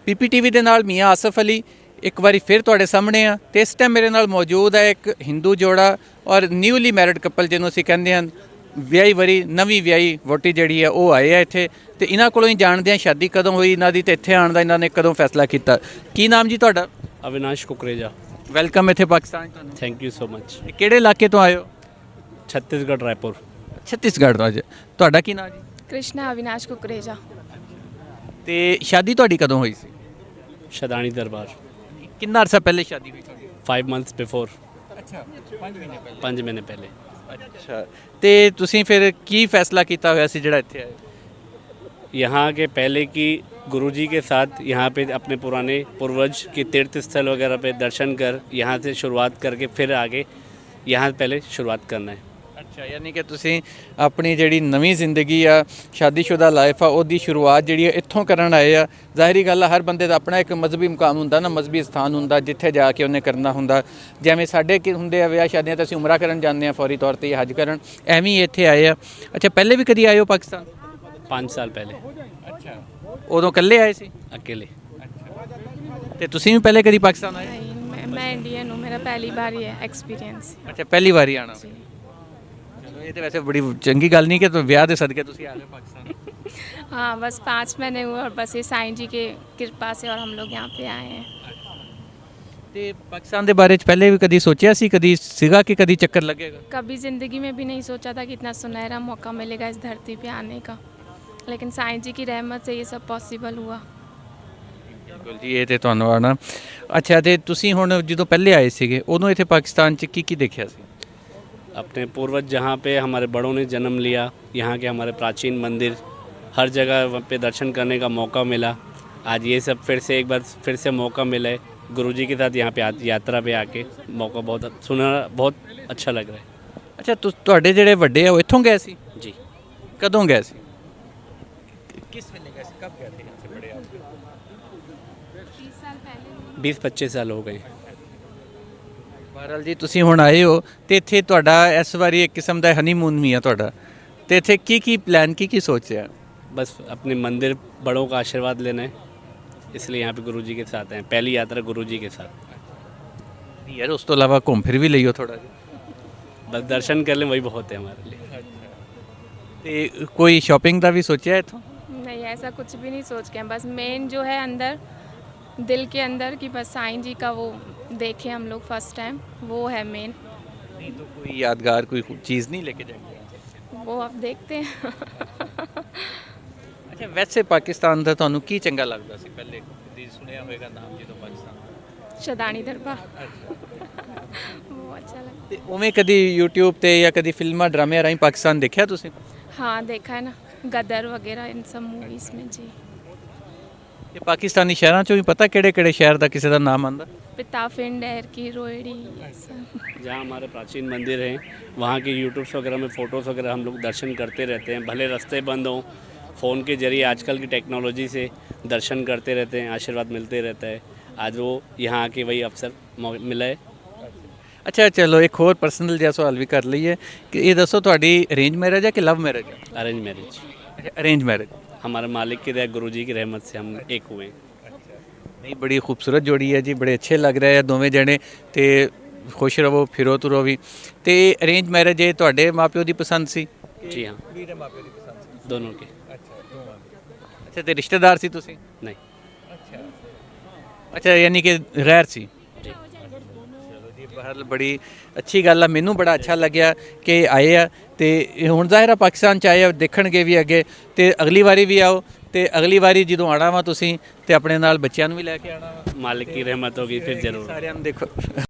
ਪੀਪੀਟੀਵੀ ਦੇ ਨਾਲ ਮੀਆਂ ਆਸਫ ਅਲੀ ਇੱਕ ਵਾਰੀ ਫਿਰ ਤੁਹਾਡੇ ਸਾਹਮਣੇ ਆ ਤੇ ਇਸ ਟਾਈਮ ਮੇਰੇ ਨਾਲ ਮੌਜੂਦ ਹੈ ਇੱਕ ਹਿੰਦੂ ਜੋੜਾ ਔਰ ਨਿਊਲੀ ਮੈਰਿਡ ਕਪਲ ਜਿਹਨੂੰ ਅਸੀਂ ਕਹਿੰਦੇ ਹਾਂ ਵਿਆਹੀ ਵਰੀ ਨਵੀਂ ਵਿਆਹੀ ਵੋਟੀ ਜਿਹੜੀ ਆ ਉਹ ਆਏ ਆ ਇੱਥੇ ਤੇ ਇਹਨਾਂ ਕੋਲੋਂ ਹੀ ਜਾਣਦੇ ਆ ਸ਼ਾਦੀ ਕਦੋਂ ਹੋਈ ਇਹਨਾਂ ਦੀ ਤੇ ਇੱਥੇ ਆਉਣ ਦਾ ਇਹਨਾਂ ਨੇ ਕਦੋਂ ਫੈਸਲਾ ਕੀਤਾ। ਕੀ ਨਾਮ ਜੀ ਤੁਹਾਡਾ? अविनाश कुकरेजा। ਵੈਲਕਮ ਇੱਥੇ ਪਾਕਿਸਤਾਨ 'ਚ ਤੁਹਾਨੂੰ। Thank you so much. ਕਿਹੜੇ ਇਲਾਕੇ ਤੋਂ ਆਏ ਹੋ? छत्तीसगढ़ रायपुर। ਛੱਤੀਸਗੜ੍ਹ ਰਾਜ। ਤੁਹਾਡਾ ਕੀ ਨਾਮ ਜੀ? कृष्णा अविनाश कुकरेजा। ਤੇ ਸ਼ਾਦੀ ਤੁਹਾਡੀ ਕਦੋਂ ਹੋਈ ਸੀ? शदानी दरबार। ਕਿੰਨਾ ਅਰਸਾ ਪਹਿਲੇ ਸ਼ਾਦੀ ਹੋਈ ਤੁਹਾਡੀ? 5 months बिफोर। ਅੱਛਾ 5 ਮਹੀਨੇ ਪਹਿਲੇ। 5 महीने पहले। ਅੱਛਾ ਤੇ ਤੁਸੀਂ ਫਿਰ ਕੀ ਫੈਸਲਾ ਕੀਤਾ ਹੋਇਆ ਸੀ ਜਿਹੜਾ ਇੱਥੇ ਆਏ? यहाँ के पहले की गुरुजी के साथ यहाँ पे अपने पुराने पूर्वज के तीर्थ स्थल वगैरह पे दर्शन कर यहाँ से शुरुआत करके फिर आगे यहाँ पहले शुरुआत करना है। ਅੱਛਾ ਯਾਨੀ ਕਿ ਤੁਸੀਂ ਆਪਣੀ ਜਿਹੜੀ ਨਵੀਂ ਜ਼ਿੰਦਗੀ ਆ ਸ਼ਾਦੀशुदा ਲਾਈਫ ਆ ਉਹਦੀ ਸ਼ੁਰੂਆਤ ਜਿਹੜੀ ਆ ਇੱਥੋਂ ਕਰਨ ਆਏ ਆ। ਜ਼ਾਹਿਰੀ ਗੱਲ ਆ ਹਰ ਬੰਦੇ ਦਾ ਆਪਣਾ ਇੱਕ ਮਜ਼ਹਬੀ ਮੁਕਾਮ ਹੁੰਦਾ ਨਾ, ਮਜ਼ਹਬੀ ਸਥਾਨ ਹੁੰਦਾ ਜਿੱਥੇ ਜਾ ਕੇ ਉਹਨੇ ਕਰਨਾ ਹੁੰਦਾ। ਜਿਵੇਂ ਸਾਡੇ ਕੀ ਹੁੰਦੇ ਆ ਵਿਆਹ ਸ਼ਾਦੀਆਂ ਤਾਂ ਅਸੀਂ ਉਮਰਾ ਕਰਨ ਜਾਂਦੇ ਆ ਫੌਰੀ ਤੌਰ ਤੇ ਹਜ ਕਰਨ, ਐਵੇਂ ਹੀ ਇੱਥੇ ਆਏ ਆ। ਅੱਛਾ ਪਹਿਲੇ ਵੀ ਕਦੀ ਆਏ ਹੋ ਪਾਕਿਸਤਾਨ? 5 साल पहले। ਅੱਛਾ ਉਦੋਂ ਇਕੱਲੇ ਆਏ ਸੀ? अकेले। ਤੇ ਤੁਸੀਂ ਵੀ ਪਹਿਲੇ ਕਦੀ ਪਾਕਿਸਤਾਨ ਆਏ? नहीं मैं इंडियन हूँ, मेरा पहली बार ही है एक्सपीरियंस। ਅੱਛਾ ਪਹਿਲੀ ਵਾਰੀ ਆਣਾ। ਚਲੋ ਇਹ ਤਾਂ ਵੈਸੇ ਬੜੀ ਚੰਗੀ ਗੱਲ ਨਹੀਂ ਕਿ ਵਿਆਹ ਦੇ ਸਦਕੇ ਤੁਸੀਂ ਆ ਗਏ ਪਾਕਿਸਤਾਨ। हाँ बस 5 महीने हुए और बस ये साईं जी के कृपा से और हम लोग यहाँ पे आए हैं। ਤੇ ਪਾਕਿਸਤਾਨ ਦੇ ਬਾਰੇ ਚ ਪਹਿਲੇ ਵੀ ਕਦੀ ਸੋਚਿਆ ਸੀ, ਕਦੀ ਸੀਗਾ ਕਿ ਕਦੀ ਚੱਕਰ ਲੱਗੇਗਾ? कभी ज़िंदगी में भी नहीं सोचा था कि इतना सुनहरा मौका मिलेगा इस धरती पे आने का, लेकिन साईं जी की रहमत से ये सब पॉसिबल हुआ। ਬਿਲਕੁਲ ਜੀ ਇਹ ਤੇ ਧੰਨਵਾਦ ਨਾ। ਅੱਛਾ ਤੇ ਤੁਸੀਂ ਹੁਣ ਜਦੋਂ ਪਹਿਲੇ ਆਏ ਸੀਗੇ ਉਦੋਂ ਇੱਥੇ ਪਾਕਿਸਤਾਨ ਚ ਕੀ ਦੇਖਿਆ ਸੀ? अपने पूर्वज जहाँ पे हमारे बड़ों ने जन्म लिया, यहाँ के हमारे प्राचीन मंदिर, हर जगह वहाँ पे दर्शन करने का मौका मिला। आज ये सब फिर से एक बार फिर से मौका मिला है गुरुजी के साथ यहाँ पे यात्रा पे आके। मौका बहुत सुना, बहुत अच्छा लग रहा है। ਅੱਛਾ ਤੁਹਾਡੇ ਜਿਹੜੇ ਵੱਡੇ ਆ ਉਹ ਇੱਥੋਂ ਗਏ ਸੀ? जी। ਕਦੋਂ ਗਏ ਸੀ? ਕਿਸ ਵੇਲੇ ਗਏ ਸੀ? ਕਬ ਗਏ ਥੇ यहाँ से बड़े आप? 30 साल पहले। 20-25 साल हो गए। ਬਹਰਾਲ ਜੀ ਤੁਸੀਂ ਹੁਣ ਆਏ ਹੋ ਤੇ ਇੱਥੇ ਤੁਹਾਡਾ ਇਸ ਵਾਰੀ ਇੱਕ ਕਿਸਮ ਦਾ ਹਨੀਮੂਨ ਵੀ ਆ ਤੁਹਾਡਾ ਤੇ ਇੱਥੇ ਕੀ ਪਲਾਨ ਕੀ ਸੋਚਿਆ? बस अपने मंदिर बड़ों का आशीर्वाद लेना है, इसलिए यहाँ पे गुरुजी के साथ हैं। पहली यात्रा गुरुजी के साथ। ਯਾਰ ਉਸ ਤੋਂ ਇਲਾਵਾ ਘੁੰਮ ਫਿਰ ਵੀ ਲਈਓ ਥੋੜਾ ਜਿਹਾ। बस दर्शन कर लें वही बहुत है हमारे लिए। ਤੇ ਕੋਈ ਸ਼ਾਪਿੰਗ ਦਾ ਵੀ ਸੋਚਿਆ ਇੱਥੋਂ? नहीं ऐसा कुछ भी नहीं सोच के हैं, बस मेन जो है अंदर दिल के अंदर कि बस साईं जी का वो देखे हम लोग फर्स्ट टाइम, वो है मेन। नहीं तो कोई यादगार कोई चीज़ नहीं लेके जाएंगे? वो अब देखते हैं। ਅੱਛਾ ਵੈਸੇ ਪਾਕਿਸਤਾਨ ਦਾ ਤੁਹਾਨੂੰ ਕੀ ਚੰਗਾ ਲੱਗਦਾ ਸੀ ਪਹਿਲੇ? ਕਦੀ ਸੁਣਿਆ ਹੋਵੇਗਾ ਨਾਮ ਜਦੋਂ ਪਾਕਿਸਤਾਨ ਦਾ। शदानी दरबार वो अच्छा लगता ਤੇ ਉਵੇਂ ਕਦੀ YouTube ਤੇ ਜਾਂ ਕਦੀ ਫਿਲਮਾਂ ਡਰਾਮਿਆਂ ਰਾਹੀਂ ਪਾਕਿਸਤਾਨ ਦੇਖਿਆ ਤੁਸੀਂ? हाँ देखा है ना, गदर वगैरह इन सब मूवीज़ में जी। ਇਹ ਪਾਕਿस्तानी ਸ਼ਹਿਰਾਂ ਚੋਂ ਵੀ ਪਤਾ ਕਿਹੜੇ ਸ਼ਹਿਰ ਦਾ ਕਿਸੇ ਦਾ ਨਾਮ ਆਂਦਾ? पिताफिंड, डहर की, रोहिड़ी, ये सब। जहाँ हमारे प्राचीन मंदिर हैं वहाँ के यूट्यूब्स वगैरह में फ़ोटोज़ वगैरह हम लोग दर्शन करते रहते हैं। भले रास्ते बंद हों, फ़ोन के ज़रिए आजकल की टेक्नोलॉजी से दर्शन करते रहते हैं, आशीर्वाद मिलते रहता है। आज वो यहाँ आके वही अवसर मिला है। ਅੱਛਾ ਚਲੋ ਇੱਕ ਹੋਰ ਪਰਸਨਲ ਜਿਹਾ ਸਵਾਲ ਵੀ ਕਰ ਲਈਏ ਕਿ ਇਹ ਦੱਸੋ ਤੁਹਾਡੀ ਅਰੇਂਜ ਮੈਰਿਜ ਹੈ ਕਿ ਲਵ ਮੈਰਿਜ ਹੈ? Arrange marriage. ਅੱਛਾ ਅਰੇਂਜ ਮੈਰਿਜ। हमारे मालिक की दया गुरुजी की रहमत से हम एक हुए हैं। ਨਹੀਂ ਬੜੀ ਖੂਬਸੂਰਤ ਜੋੜੀ ਹੈ ਜੀ, ਬੜੇ ਅੱਛੇ ਲੱਗ ਰਹੇ ਆ ਦੋਵੇਂ ਜਣੇ ਤੇ ਖੁਸ਼ ਰਹੋ ਫਿਰੋ ਤੁਰੋ ਵੀ। ਤੇ ਅਰੇਂਜ ਮੈਰਿਜ ਇਹ ਤੁਹਾਡੇ ਮਾਪਿਓ ਦੀ ਪਸੰਦ ਸੀ? जी हाँ, ਮੇਰੇ ਮਾਪਿਓ ਦੀ ਪਸੰਦ ਸੀ। दोनों के। ਅੱਛਾ ਦੋਵਾਂ ਦੀ। ਅੱਛਾ ਤੇ ਰਿਸ਼ਤੇਦਾਰ ਸੀ ਤੁਸੀਂ? नहीं। ਅੱਛਾ ਅੱਛਾ ਯਾਨੀ ਕਿ ਗੈਰ ਸੀ? जी। ਚਲੋ ਜੀ ਬਹਰਹਾਲ ਬੜੀ ਅੱਛੀ ਗੱਲ ਆ, ਮੈਨੂੰ ਬੜਾ ਅੱਛਾ ਲੱਗਿਆ ਕਿ ਆਏ ਆ ਤੇ ਹੁਣ ਜ਼ਾਹਿਰ ਆ ਪਾਕਿਸਤਾਨ ਚ ਆਏ ਆ, ਦੇਖਣਗੇ ਵੀ ਅੱਗੇ ਤੇ ਅਗਲੀ ਵਾਰੀ ਵੀ ਆਓ ਤੇ ਅਗਲੀ ਵਾਰੀ ਜਦੋਂ ਆਣਾ ਵਾ ਤੁਸੀਂ ਤੇ ਆਪਣੇ ਨਾਲ ਬੱਚਿਆਂ ਨੂੰ ਵੀ ਲੈ ਕੇ ਆਣਾ ਵਾ। मालिक की रहमत होगी फिर ज़रूर। ਸਾਰਿਆਂ ਨੂੰ ਦੇਖੋ